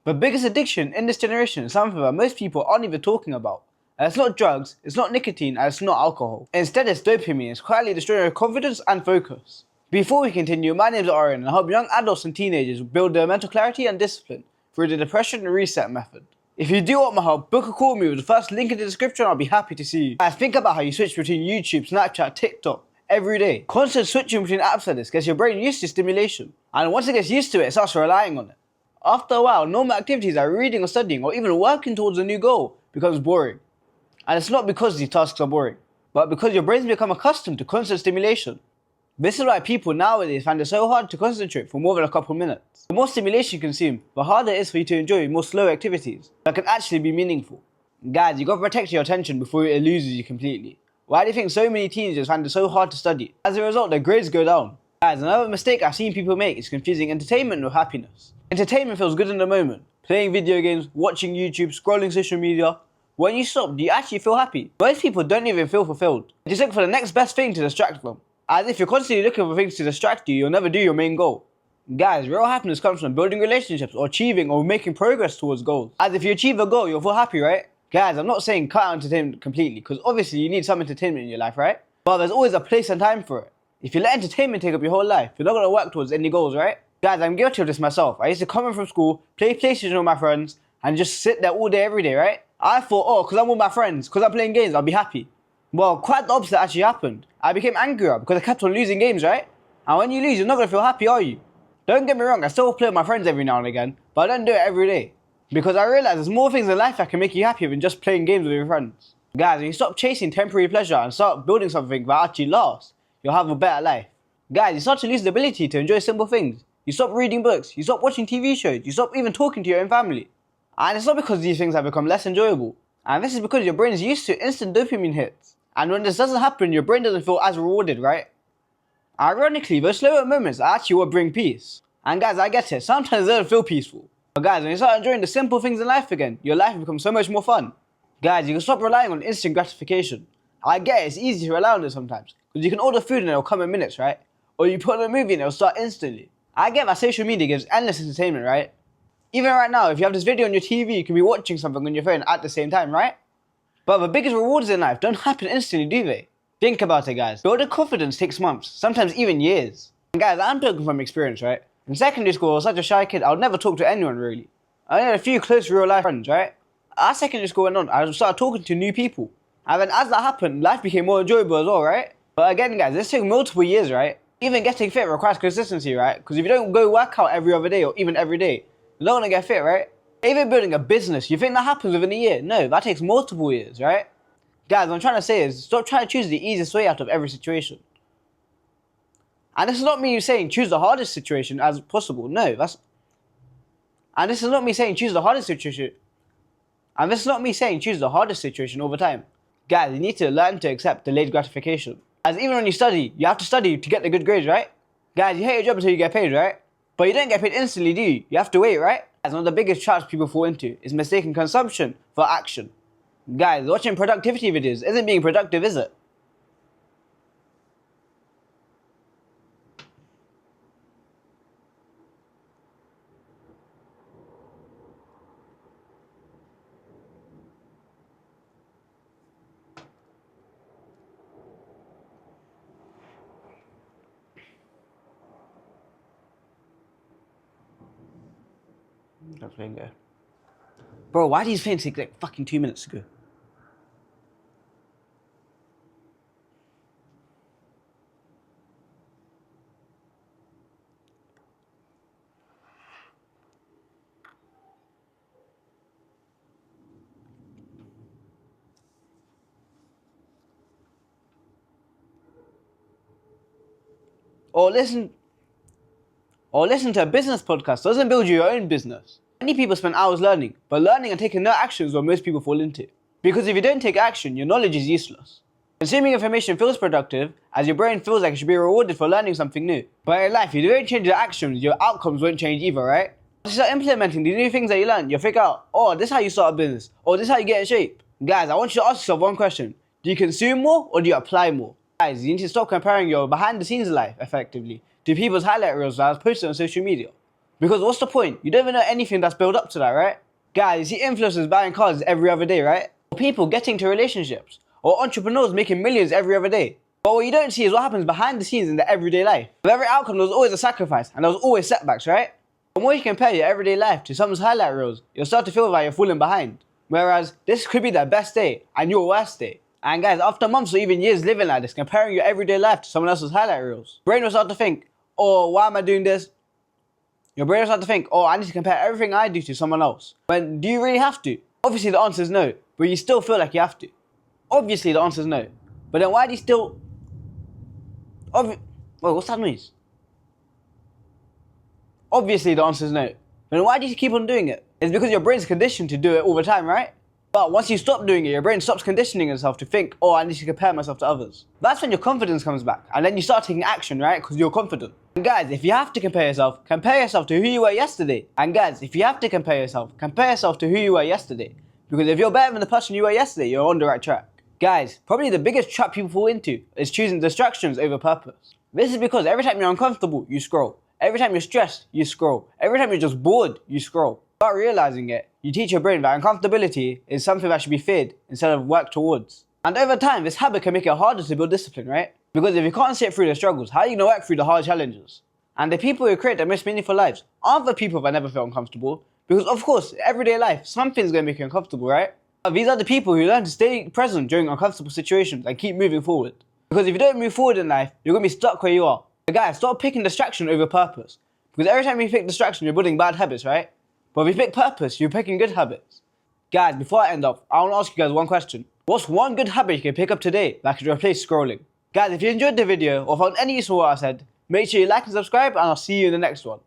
The biggest addiction in this generation is something that most people aren't even talking about. And it's not drugs, it's not nicotine, and it's not alcohol. Instead, it's dopamine. It's quietly destroying your confidence and focus. Before we continue, my name is Orion, and I help young adults and teenagers build their mental clarity and discipline through the depression reset method. If you do want my help, book a call with me with the first link in the description. I'll be happy to see you. Guys, think about how you switch between YouTube, Snapchat, TikTok every day. Constant switching between apps like this gets your brain used to stimulation. And once it gets used to it, it starts relying on it. After a while, normal activities like reading or studying or even working towards a new goal becomes boring. And it's not because these tasks are boring, but because your brain's become accustomed to constant stimulation. This is why people nowadays find it so hard to concentrate for more than a couple minutes. The more stimulation you consume, the harder it is for you to enjoy more slow activities that can actually be meaningful. Guys, you gotta protect your attention before it loses you completely. Why do you think so many teenagers find it so hard to study? As a result, their grades go down. Guys, another mistake I've seen people make is confusing entertainment with happiness. Entertainment feels good in the moment. Playing video games, watching YouTube, scrolling social media. When you stop, do you actually feel happy? Most people don't even feel fulfilled. They just look for the next best thing to distract them. As if you're constantly looking for things to distract you, you'll never do your main goal. Guys, real happiness comes from building relationships or achieving or making progress towards goals. As if you achieve a goal, you'll feel happy, right? Guys, I'm not saying cut out entertainment completely, because obviously you need some entertainment in your life, right? But there's always a place and time for it. If you let entertainment take up your whole life, you're not going to work towards any goals, right? Guys, I'm guilty of this myself. I used to come in from school, play PlayStation with my friends, and just sit there all day, every day, right? I thought, oh, because I'm with my friends, because I'm playing games, I'll be happy. Well, quite the opposite actually happened. I became angrier because I kept on losing games, right? And when you lose, you're not going to feel happy, are you? Don't get me wrong, I still play with my friends every now and again, but I don't do it every day. Because I realize there's more things in life that can make you happier than just playing games with your friends. Guys, when you stop chasing temporary pleasure and start building something that actually lasts, you'll have a better life. Guys, you start to lose the ability to enjoy simple things. You stop reading books, you stop watching TV shows, you stop even talking to your own family. And it's not because these things have become less enjoyable. And this is because your brain is used to instant dopamine hits. And when this doesn't happen, your brain doesn't feel as rewarded, right? Ironically, those slower moments are actually what bring peace. And guys, I get it, sometimes they don't feel peaceful. But guys, when you start enjoying the simple things in life again, your life becomes so much more fun. Guys, you can stop relying on instant gratification. I get it, it's easy to rely on it sometimes. Because you can order food and it'll come in minutes, right? Or you put on a movie and it'll start instantly. I get that social media gives endless entertainment, right? Even right now, if you have this video on your TV, you can be watching something on your phone at the same time, right? But the biggest rewards in life don't happen instantly, do they? Think about it, guys. Building confidence takes months, sometimes even years. And guys, I'm talking from experience, right? In secondary school, I was such a shy kid, I would never talk to anyone, really. I only had a few close real-life friends, right? As secondary school went on, I started talking to new people. And then as that happened, life became more enjoyable as well, right? But again, guys, this took multiple years, right? Even getting fit requires consistency, right? Because if you don't go work out every other day or even every day, you're not gonna get fit, right? Even building a business, you think that happens within a year? No, that takes multiple years, right? Guys, what I'm trying to say is, stop trying to choose the easiest way out of every situation. And this is not me saying choose the hardest situation as possible. No, and this is not me saying choose the hardest situation. And this is not me saying choose the hardest situation over time. Guys, you need to learn to accept delayed gratification. As even when you study, you have to study to get the good grades, right? Guys, you hate your job until you get paid, right? But you don't get paid instantly, do you? You have to wait, right? Guys, one of the biggest traps people fall into is mistaking consumption for action. Guys, watching productivity videos isn't being productive, is it? That's playing go. Bro, why do these things take like fucking 2 minutes to go? Or listen to a business podcast. Doesn't build you your own business. Many people spend hours learning, but learning and taking no action is what most people fall into. Because if you don't take action, your knowledge is useless. Consuming information feels productive, as your brain feels like it should be rewarded for learning something new. But in life, if you don't change your actions, your outcomes won't change either, right? Once you start implementing the new things that you learn, you'll figure out, oh, this is how you start a business, or this is how you get in shape. Guys, I want you to ask yourself one question. Do you consume more, or do you apply more? Guys, you need to stop comparing your behind-the-scenes life, effectively, to people's highlight reels that are posted on social media. Because what's the point? You don't even know anything that's built up to that, right? Guys, you see influencers buying cars every other day, right? Or people getting to relationships. Or entrepreneurs making millions every other day. But what you don't see is what happens behind the scenes in their everyday life. With every outcome, there was always a sacrifice, and there was always setbacks, right? The more you compare your everyday life to someone's highlight reels, you'll start to feel like you're falling behind. Whereas, this could be their best day, and your worst day. And guys, after months or even years living like this, comparing your everyday life to someone else's highlight reels, brain will start to think, oh, why am I doing this? Your brain will start to think, oh, I need to compare everything I do to someone else. When, do you really have to? Obviously the answer is no, but you still feel like you have to. Obviously the answer is no. But then why do you still... Wait, what's that noise? Obviously the answer is no. But then why do you keep on doing it? It's because your brain's conditioned to do it all the time, right? But once you stop doing it, your brain stops conditioning itself to think, oh, I need to compare myself to others. That's when your confidence comes back. And then you start taking action, right? Because you're confident. And guys, if you have to compare yourself to who you were yesterday. And guys, if you have to compare yourself to who you were yesterday. Because if you're better than the person you were yesterday, you're on the right track. Guys, probably the biggest trap people fall into is choosing distractions over purpose. This is because every time you're uncomfortable, you scroll. Every time you're stressed, you scroll. Every time you're just bored, you scroll. Without realizing it, you teach your brain that uncomfortability is something that should be feared instead of worked towards. And over time, this habit can make it harder to build discipline, right? Because if you can't sit through the struggles, how are you going to work through the hard challenges? And the people who create the most meaningful lives aren't the people that never feel uncomfortable. Because of course, everyday life, something's going to make you uncomfortable, right? But these are the people who learn to stay present during uncomfortable situations and keep moving forward. Because if you don't move forward in life, you're going to be stuck where you are. But guys, stop picking distraction over purpose. Because every time you pick distraction, you're building bad habits, right? But if you pick purpose, you're picking good habits. Guys, before I end up, I want to ask you guys one question. What's one good habit you can pick up today that could replace scrolling? Guys, if you enjoyed the video or found any useful what I said, make sure you like and subscribe, and I'll see you in the next one.